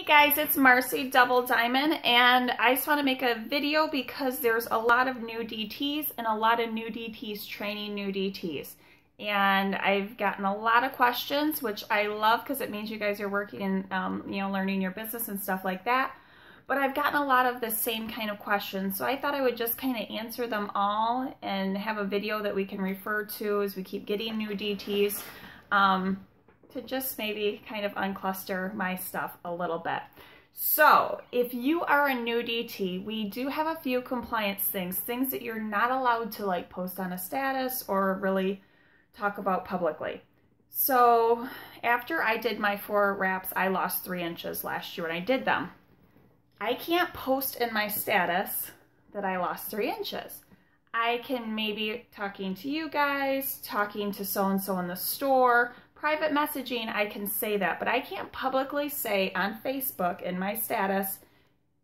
guys, it's Marcy Double Diamond, and I just want to make a video because there's a lot of new DTs and a lot of new DTs training new DTs. And I've gotten a lot of questions, which I love because it means you guys are working and learning your business and stuff like that. But I've gotten a lot of the same kind of questions, so I thought I would just kind of answer them all and have a video that we can refer to as we keep getting new DTs. To just maybe kind of uncluster my stuff a little bit. So if you are a new DT, we do have a few compliance things that you're not allowed to like post on a status or really talk about publicly. So after I did my 4 wraps, I lost 3 inches last year when I did them. I can't post in my status that I lost 3 inches. I can maybe talking to you guys, talking to so-and-so in the store, private messaging, I can say that, but I can't publicly say on Facebook in my status,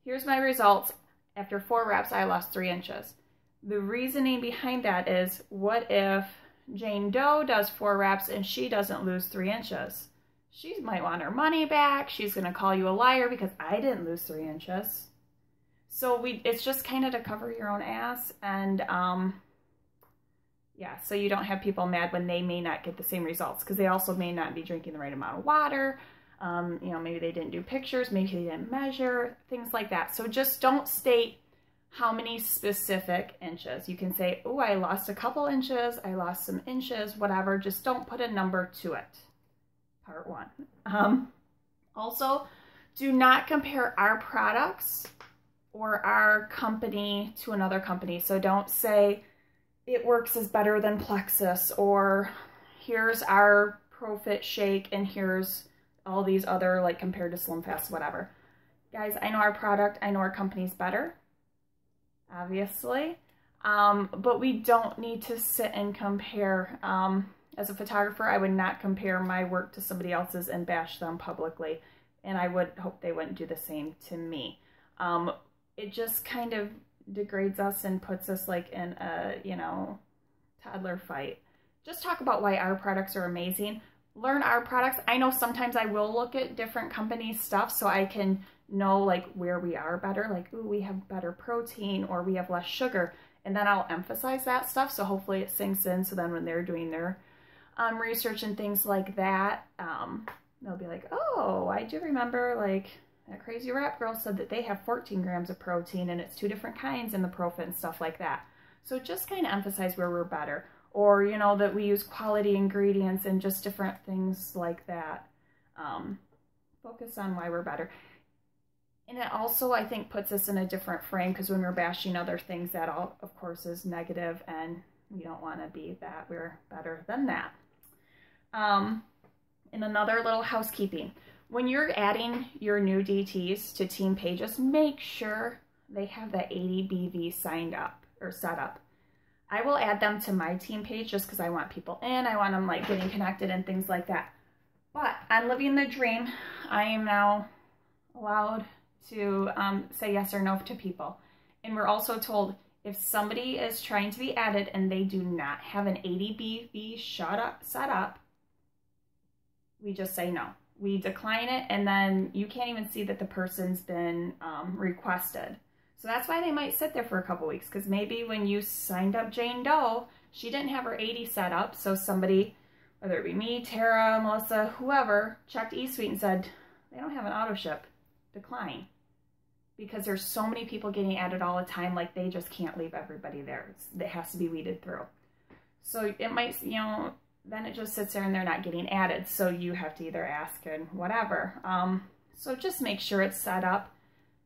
here's my results. After 4 wraps, I lost 3 inches. The reasoning behind that is, what if Jane Doe does 4 wraps and she doesn't lose 3 inches? She might want her money back. She's going to call you a liar because I didn't lose 3 inches. So it's just kind of to cover your own ass, and yeah, so you don't have people mad when they may not get the same results because they also may not be drinking the right amount of water. Maybe they didn't do pictures, maybe they didn't measure, things like that. So just don't state how many specific inches. You can say, oh, I lost a couple inches, I lost some inches, whatever. Just don't put a number to it. Part 1. Also, do not compare our products or our company to another company. So don't say, It Works is better than Plexus, or here's our ProFit shake and here's all these other, like, compared to SlimFast, whatever. Guys, I know our product, I know our company's better, obviously, but we don't need to sit and compare. As a photographer, I would not compare my work to somebody else's and bash them publicly, and I would hope they wouldn't do the same to me. It just kind of degrades us and puts us like in a, toddler fight. Just talk about why our products are amazing. Learn our products. I know sometimes I will look at different companies' stuff so I can know like where we are better, like, ooh, we have better protein or we have less sugar, and then I'll emphasize that stuff so hopefully it sinks in, so then when they're doing their research and things like that, they'll be like, oh, I do remember, like, that crazy wrap girl said that they have 14 grams of protein and it's 2 different kinds in the ProFit and stuff like that. So just kind of emphasize where we're better, or, that we use quality ingredients and just different things like that. Focus on why we're better. And it also, I think, puts us in a different frame, because when we're bashing other things, that all, of course, is negative, and we don't want to be that. We're better than that. And another little housekeeping. When you're adding your new DTs to team pages, make sure they have that 80 BV signed up or set up. I will add them to my team page just because I want people in. I want them like getting connected and things like that. But on Living the Dream, I am now allowed to say yes or no to people. And we're also told if somebody is trying to be added and they do not have an 80 BV set up, we just say no. We decline it, and then you can't even see that the person's been requested. So that's why they might sit there for a couple weeks, because maybe when you signed up Jane Doe, she didn't have her 80 set up, so somebody, whether it be me, Tara, Melissa, whoever, checked eSuite and said, they don't have an auto ship, decline. Because there's so many people getting added all the time, like they just can't leave everybody there. It has to be weeded through. So it might, then it just sits there and they're not getting added. So you have to either ask and whatever. So just make sure it's set up,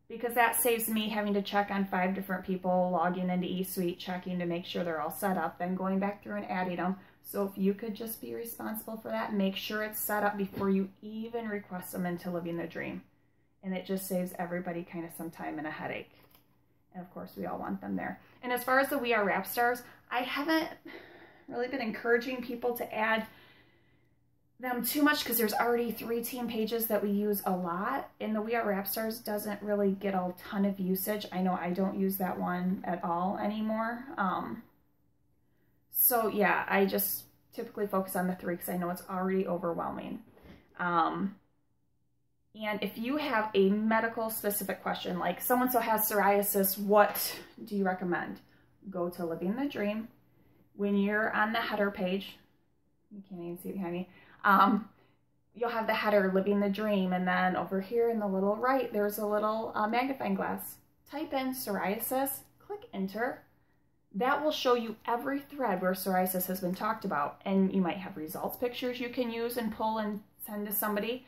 because that saves me having to check on 5 different people, logging into eSuite, checking to make sure they're all set up, then going back through and adding them. So if you could just be responsible for that, make sure it's set up before you even request them into Living the Dream. And it just saves everybody kind of some time and a headache. And of course, we all want them there. And as far as the We Are Wrap Stars, I haven't really been encouraging people to add them too much because there's already 3 team pages that we use a lot, and the We Are Wrap Stars doesn't really get a ton of usage. I know I don't use that one at all anymore. So yeah, I just typically focus on the 3 because I know it's already overwhelming. And if you have a medical specific question, like so-and-so has psoriasis, what do you recommend? Go to Living the Dream. When you're on the header page, you can't even see it behind me, you'll have the header, Living the Dream, and then over here in the little right, there's a little magnifying glass. Type in psoriasis, click enter. That will show you every thread where psoriasis has been talked about, and you might have results pictures you can use and pull and send to somebody.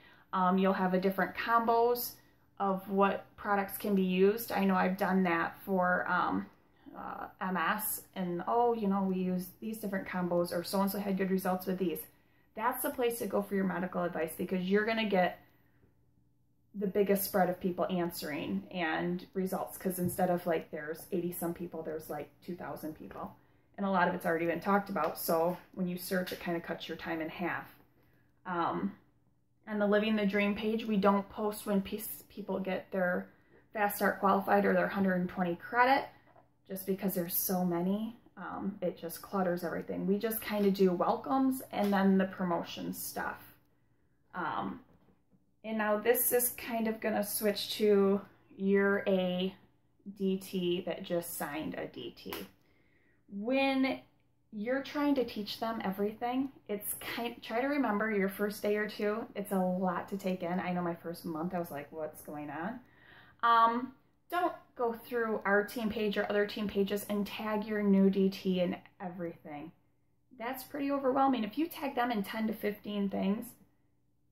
You'll have a different combos of what products can be used. I know I've done that for MS, and oh, you know, we use these different combos, or so-and-so had good results with these. That's the place to go for your medical advice, because you're going to get the biggest spread of people answering and results, because instead of like there's 80 some people, there's like 2,000 people, and a lot of it's already been talked about. So when you search, it kind of cuts your time in half. On the Living the Dream page, we don't post when people get their Fast Start Qualified or their 120 credit, just because there's so many. It just clutters everything. We just kind of do welcomes and then the promotion stuff. And now this is kind of going to switch to you're a DT that just signed a DT. When you're trying to teach them everything, it's try to remember your first day or two. It's a lot to take in. I know my first month, I was like, what's going on? Don't go through our team page or other team pages and tag your new DT in everything. That's pretty overwhelming. If you tag them in 10 to 15 things,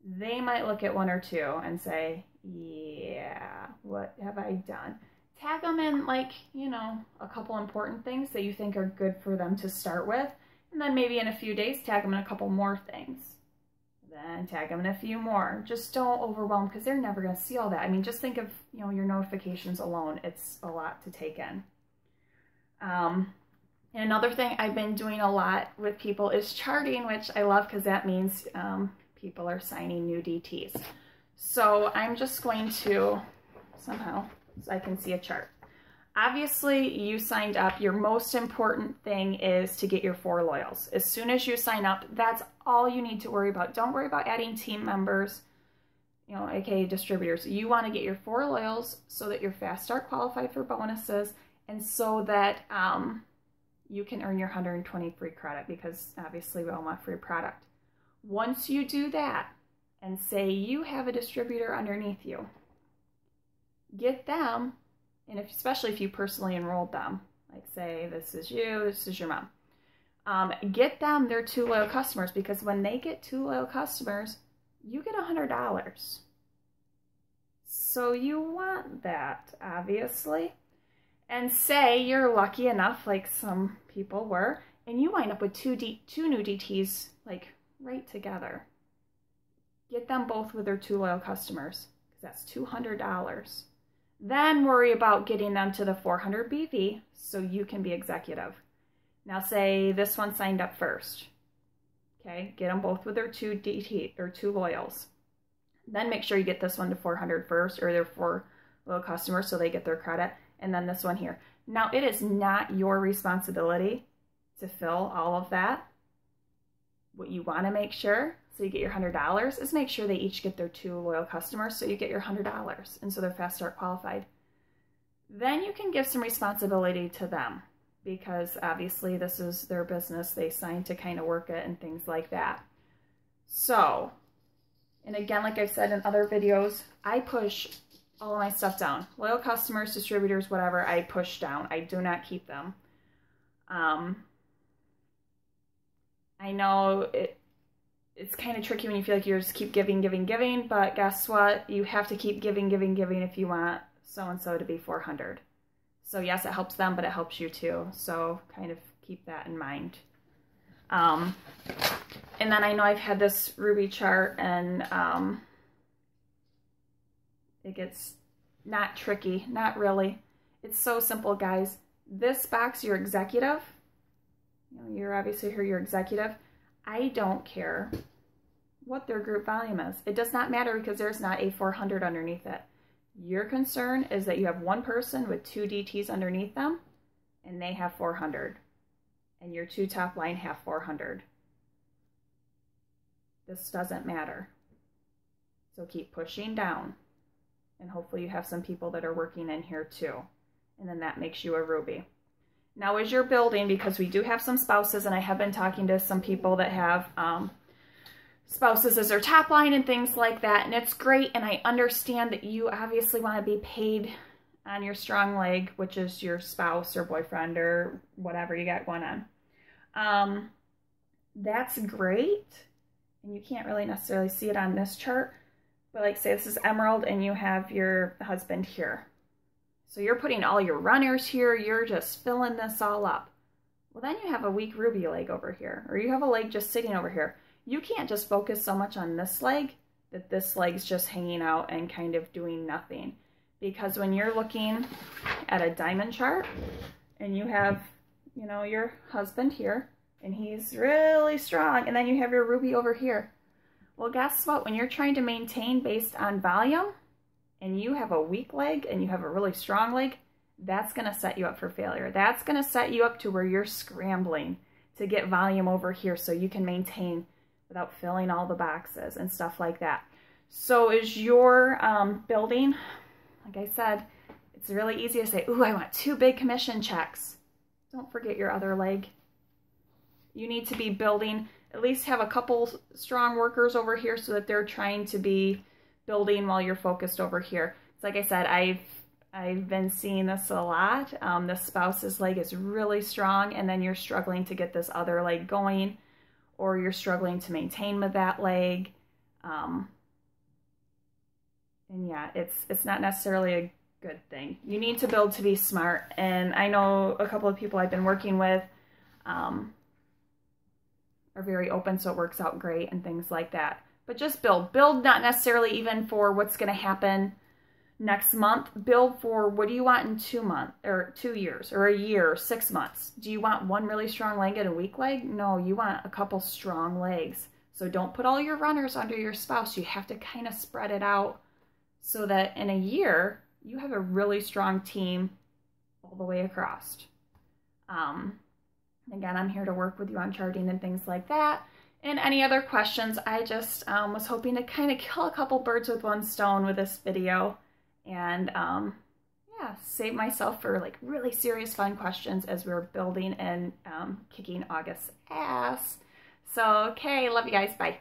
they might look at one or two and say, yeah, what have I done? Tag them in, like, you know, a couple important things that you think are good for them to start with. And then maybe in a few days, tag them in a couple more things. Then tag them in a few more. Just don't overwhelm, because they're never going to see all that. I mean, just think of, you know, your notifications alone. It's a lot to take in. And another thing I've been doing a lot with people is charting, which I love, because that means people are signing new DTs. So I'm just going to somehow, so I can see a chart. Obviously, you signed up. Your most important thing is to get your 4 loyals. As soon as you sign up, that's all you need to worry about. Don't worry about adding team members, you know, aka distributors. You want to get your 4 loyals so that you're Fast Start qualified for bonuses, and so that you can earn your 120 free credit, because obviously we all want free product. Once you do that, and say you have a distributor underneath you, get them. And especially if you personally enrolled them, like say this is you, this is your mom, get them their 2 loyal customers, because when they get 2 loyal customers, you get $100. So you want that, obviously. And say you're lucky enough, like some people were, and you wind up with two new DTs, like right together. Get them both with their 2 loyal customers, because that's $200. Then worry about getting them to the 400 BV so you can be executive. Now say this one signed up first. Okay, get them both with their 2 DT or 2 loyals. Then make sure you get this one to 400 first, or their 4 loyal customers, so they get their credit. And then this one here. Now it is not your responsibility to fill all of that. What you want to make sure, so you get your $100, is make sure they each get their 2 loyal customers, so you get your $100, and so they're Fast Start qualified. Then you can give some responsibility to them, because obviously this is their business. They signed to kind of work it and things like that. So, and again, like I've said in other videos, I push all of my stuff down. Loyal customers, distributors, whatever, I push down. I do not keep them. I know it's kind of tricky when you feel like you just keep giving, but guess what? You have to keep giving if you want so-and-so to be 400. So yes, it helps them, but it helps you too. So kind of keep that in mind. And then I know I've had this Ruby chart, and it gets not tricky, not really. It's so simple, guys. This box, your executive, you know, you're obviously here, your executive. I don't care what their group volume is. It does not matter, because there's not a 400 underneath it. Your concern is that you have one person with 2 DTs underneath them, and they have 400. And your 2 top line have 400. This doesn't matter. So keep pushing down. And hopefully you have some people that are working in here too. And then that makes you a ruby. Now as you're building, because we do have some spouses, and I have been talking to some people that have spouses as their top line and things like that, and it's great, and I understand that you obviously want to be paid on your strong leg, which is your spouse or boyfriend or whatever you got going on. That's great, and you can't really necessarily see it on this chart, but like say this is emerald and you have your husband here. So you're putting all your runners here, you're just filling this all up. Well, then you have a weak ruby leg over here, or you have a leg just sitting over here. You can't just focus so much on this leg that this leg's just hanging out and kind of doing nothing. Because when you're looking at a diamond chart and you have, you know, your husband here and he's really strong, and then you have your ruby over here. Well, guess what? When you're trying to maintain based on volume and you have a weak leg and you have a really strong leg, that's going to set you up for failure. That's going to set you up to where you're scrambling to get volume over here so you can maintain without filling all the boxes and stuff like that. So as you're building, like I said, it's really easy to say, ooh, I want 2 big commission checks. Don't forget your other leg. You need to be building, at least have a couple strong workers over here so that they're trying to be building while you're focused over here. So like I said, I've been seeing this a lot. The spouse's leg is really strong, and then you're struggling to get this other leg going, or you're struggling to maintain with that leg. And yeah, it's not necessarily a good thing. You need to build to be smart. And I know a couple of people I've been working with are very open, so it works out great and things like that. But just build. Build not necessarily even for what's going to happen next month. Build for what do you want in 2 months or 2 years or a year or 6 months. Do you want one really strong leg and a weak leg? No, you want a couple strong legs. So don't put all your runners under your spouse. You have to kind of spread it out so that in a year you have a really strong team all the way across. Again, I'm here to work with you on charting and things like that. And any other questions, I just was hoping to kind of kill a couple birds with one stone with this video. And yeah, save myself for like really serious fun questions as we're building and kicking August's ass. So, okay, love you guys. Bye.